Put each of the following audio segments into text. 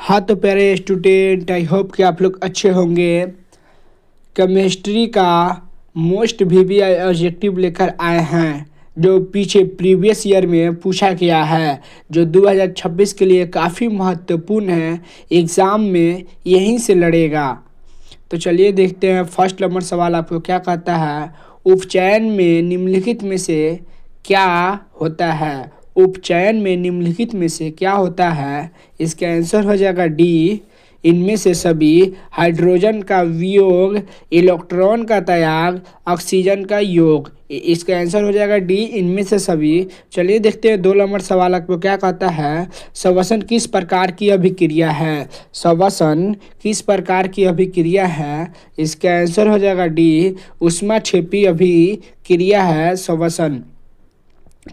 हाँ तो प्यारे स्टूडेंट, आई होप कि आप लोग अच्छे होंगे। केमिस्ट्री का मोस्ट वीवीआई ऑब्जेक्टिव लेकर आए हैं जो पीछे प्रीवियस ईयर में पूछा गया है, जो 2026 के लिए काफ़ी महत्वपूर्ण है। एग्ज़ाम में यहीं से लड़ेगा। तो चलिए देखते हैं फर्स्ट नंबर सवाल आपको क्या कहता है। उपचयन में निम्नलिखित में से क्या होता है। उपचयन में निम्नलिखित में से क्या होता है। इसका आंसर हो जाएगा डी, इनमें से सभी। हाइड्रोजन का वियोग, इलेक्ट्रॉन का त्याग, ऑक्सीजन का योग। इसका आंसर हो जाएगा डी, इनमें से सभी। चलिए देखते हैं 2 नंबर सवाल आपको क्या कहता है। श्वसन किस प्रकार की अभिक्रिया है। श्वसन किस प्रकार की अभिक्रिया है। इसका आंसर हो जाएगा डी, ऊष्माक्षेपी अभिक्रिया है श्वसन।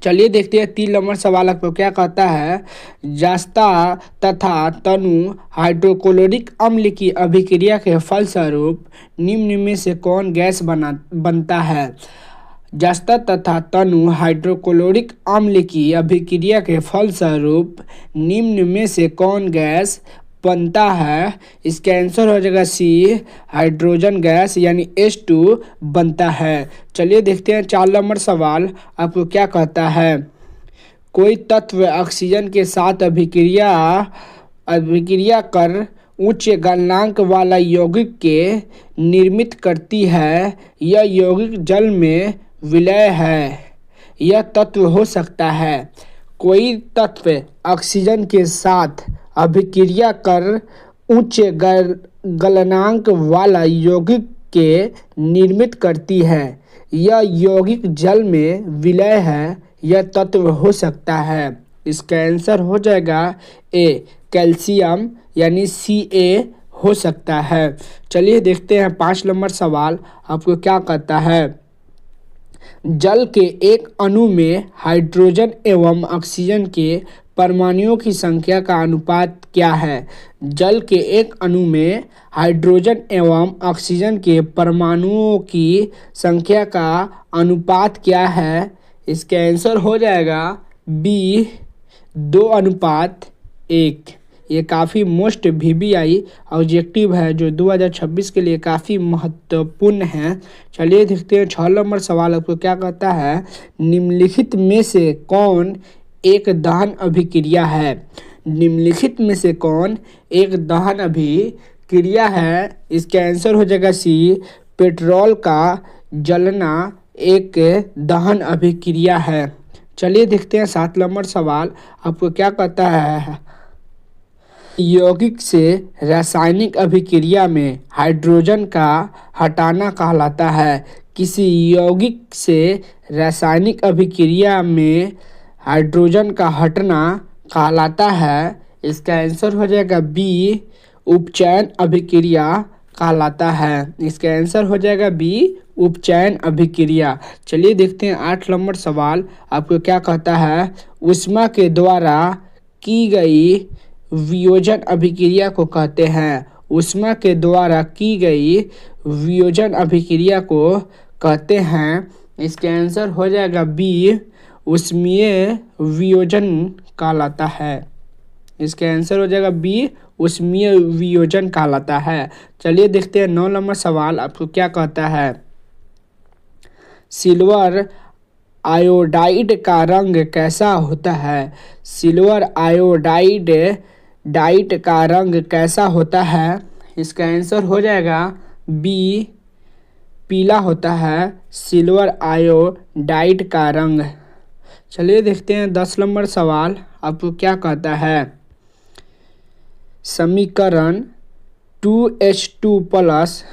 चलिए देखते हैं 3 नंबर सवाल आपको क्या कहता है। जस्ता तथा तनु हाइड्रोक्लोरिक अम्ल की अभिक्रिया के फलस्वरूप निम्न में से कौन गैस बनता है। जस्ता तथा तनु हाइड्रोक्लोरिक अम्ल की अभिक्रिया के फलस्वरूप निम्न में से कौन गैस बनता है। इसका आंसर हो जाएगा सी, हाइड्रोजन गैस यानी H2 बनता है। चलिए देखते हैं 4 नंबर सवाल आपको क्या कहता है। कोई तत्व ऑक्सीजन के साथ अभिक्रिया कर उच्च गलनांक वाला यौगिक के निर्मित करती है। यह यौगिक जल में विलय है। यह तत्व हो सकता है। कोई तत्व ऑक्सीजन के साथ अभिक्रिया कर उच्च गलनांक वाला यौगिक के निर्मित करती है। यह यौगिक जल में विलय है। यह तत्व हो सकता है। इसका आंसर हो जाएगा ए, कैल्शियम यानी Ca हो सकता है। चलिए देखते हैं 5 नंबर सवाल आपको क्या कहता है। जल के एक अणु में हाइड्रोजन एवं ऑक्सीजन के परमाणुओं की संख्या का अनुपात क्या है। जल के एक अणु में हाइड्रोजन एवं ऑक्सीजन के परमाणुओं की संख्या का अनुपात क्या है। इसका आंसर हो जाएगा बी, 2:1। ये काफ़ी मोस्ट वीवीआई ऑब्जेक्टिव है जो 2026 के लिए काफ़ी महत्वपूर्ण है। चलिए देखते हैं 6 नंबर सवाल आपको क्या कहता है। निम्नलिखित में से कौन एक दहन अभिक्रिया है। निम्नलिखित में से कौन एक दहन अभिक्रिया है। इसका आंसर हो जाएगा सी, पेट्रोल का जलना एक दहन अभिक्रिया है। चलिए देखते हैं 7 नंबर सवाल आपको क्या कहता है। यौगिक से रासायनिक अभिक्रिया में हाइड्रोजन का हटाना कहलाता है। किसी यौगिक से रासायनिक अभिक्रिया में हाइड्रोजन का हटना कहलाता है। इसका आंसर हो जाएगा बी, उपचयन अभिक्रिया कहलाता है। इसका आंसर हो जाएगा बी, उपचयन अभिक्रिया। चलिए देखते हैं 8 नंबर सवाल आपको क्या कहता है। ऊष्मा के द्वारा की गई वियोजन अभिक्रिया को कहते हैं। ऊष्मा के द्वारा की गई वियोजन अभिक्रिया को कहते हैं। इसका आंसर हो जाएगा बी, ऊष्मीय वियोजन कहलाता है। इसका आंसर हो जाएगा बी, ऊष्मीय वियोजन कहलाता है। चलिए देखते हैं 9 नंबर सवाल आपको क्या कहता है। सिल्वर आयोडाइड का रंग कैसा होता है। सिल्वर आयोडाइड का रंग कैसा होता है। इसका आंसर हो जाएगा बी, पीला होता है सिल्वर आयोडाइड का रंग। चलिए देखते हैं 10 नंबर सवाल आपको क्या कहता है। समीकरण 2H2 प्लस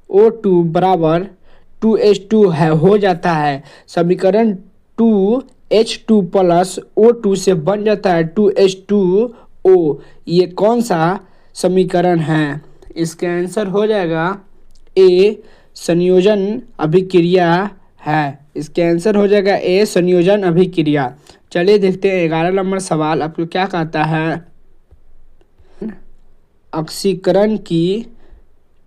O2 बराबर 2H2 हो जाता है। समीकरण 2H2 प्लस O2 से बन जाता है 2H2O। ये कौन सा समीकरण है। इसका आंसर हो जाएगा ए, संयोजन अभिक्रिया है। इसका आंसर हो जाएगा ए, संयोजन अभिक्रिया। चलिए देखते हैं 11 नंबर सवाल आपको क्या कहता है। ऑक्सीकरण की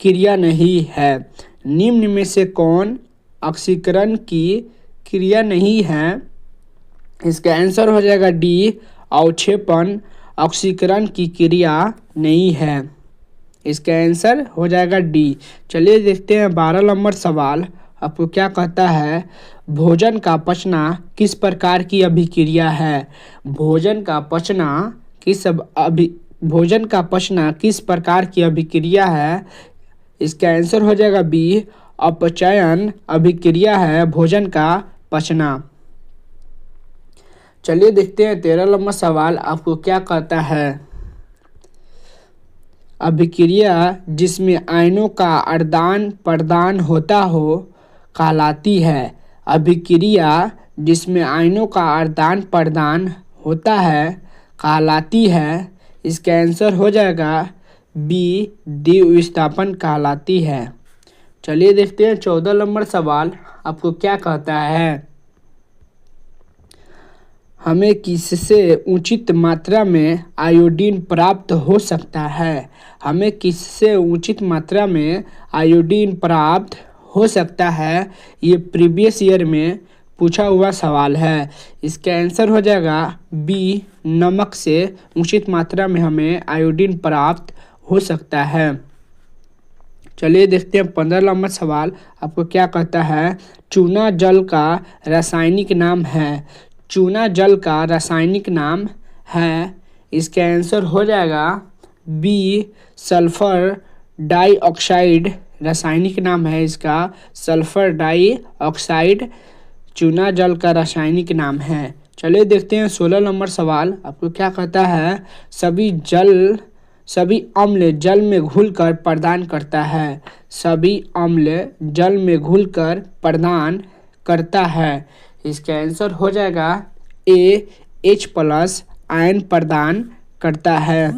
क्रिया नहीं है। निम्न में से कौन ऑक्सीकरण की क्रिया नहीं है। इसका आंसर हो जाएगा डी, अवक्षेपण ऑक्सीकरण की क्रिया नहीं है। इसका आंसर हो जाएगा डी। चलिए देखते हैं 12 नंबर सवाल आपको क्या कहता है। भोजन का पचना किस प्रकार की अभिक्रिया है। भोजन का पचना भोजन का पचना किस प्रकार की अभिक्रिया है। इसका आंसर हो जाएगा बी। अपचयन अभिक्रिया है भोजन का पचना। चलिए देखते हैं 13 नंबर सवाल आपको क्या कहता है। अभिक्रिया जिसमें आयनों का आदान प्रदान होता हो कहलाती है। अभिक्रिया जिसमें आयनों का आदान प्रदान होता है कहलाती है। इसका आंसर हो जाएगा बी। द्विविस्थापन कहलाती है। चलिए देखते हैं 14 नंबर सवाल आपको क्या कहता है। हमें किससे उचित मात्रा में आयोडीन प्राप्त हो सकता है। हमें किससे उचित मात्रा में आयोडीन प्राप्त हो सकता है। ये प्रीवियस ईयर में पूछा हुआ सवाल है। इसका आंसर हो जाएगा बी। नमक से उचित मात्रा में हमें आयोडीन प्राप्त हो सकता है। चलिए देखते हैं 15 नंबर सवाल आपको क्या कहता है। चूना जल का रासायनिक नाम है। चूना जल का रासायनिक नाम है। इसका आंसर हो जाएगा बी। सल्फर डाइऑक्साइड रासायनिक नाम है इसका। सल्फर डाइऑक्साइड चूना जल का रासायनिक नाम है। चलिए देखते हैं 16 नंबर सवाल आपको क्या कहता है। सभी अम्ल जल में घुलकर प्रदान करता है। सभी अम्ल जल में घुलकर प्रदान करता है। इसका आंसर हो जाएगा ए। H+ आयन प्रदान करता है।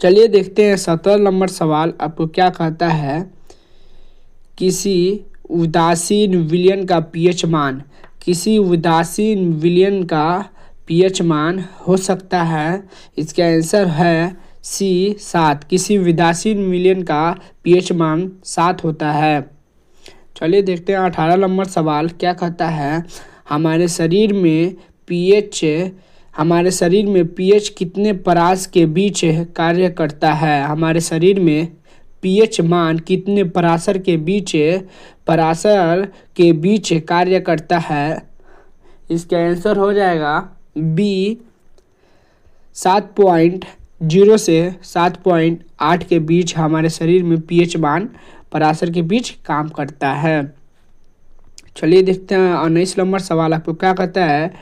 चलिए देखते हैं 17 नंबर सवाल आपको क्या कहता है। किसी उदासीन विलयन का पीएच मान। किसी उदासीन विलयन का पीएच मान हो सकता है। इसका आंसर है सी 7। किसी उदासीन विलयन का पीएच मान 7 होता है। चलिए देखते हैं 18 नंबर सवाल क्या कहता है। हमारे शरीर में पीएच कितने परास के बीच कार्य करता है। हमारे शरीर में पीएच मान कितने परासर के बीच कार्य करता है। इसका आंसर हो जाएगा बी। 7.0 से 7.8 के बीच हमारे शरीर में पीएच मान परासर के बीच काम करता है। चलिए देखते हैं 19 नंबर सवाल आपको क्या कहता है।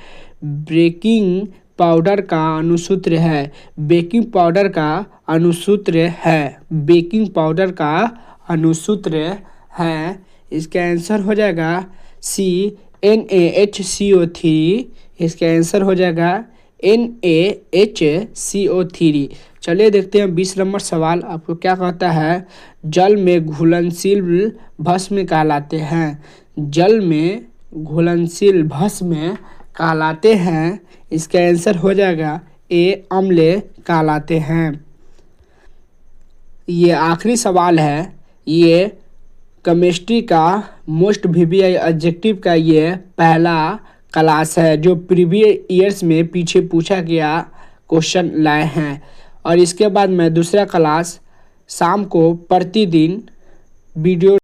बेकिंग पाउडर का अणुसूत्र है। बेकिंग पाउडर का अणुसूत्र है। बेकिंग पाउडर का अणुसूत्र है। इसका आंसर हो जाएगा सी। NaHCO3। इसका आंसर हो जाएगा NaHCO3। चलिए देखते हैं 20 नंबर सवाल आपको क्या कहता है। जल में घुलनशील भस्म कहलाते हैं। जल में घुलनशील भस्म कहलाते हैं। इसका आंसर हो जाएगा ए। अम्ल कहलाते हैं। ये आखिरी सवाल है। ये केमिस्ट्री का मोस्ट VBI ऑब्जेक्टिव का ये पहला क्लास है जो प्रीवियस ईयर्स में पीछे पूछा गया क्वेश्चन लाए हैं। और इसके बाद मैं दूसरा क्लास शाम को प्रतिदिन वीडियो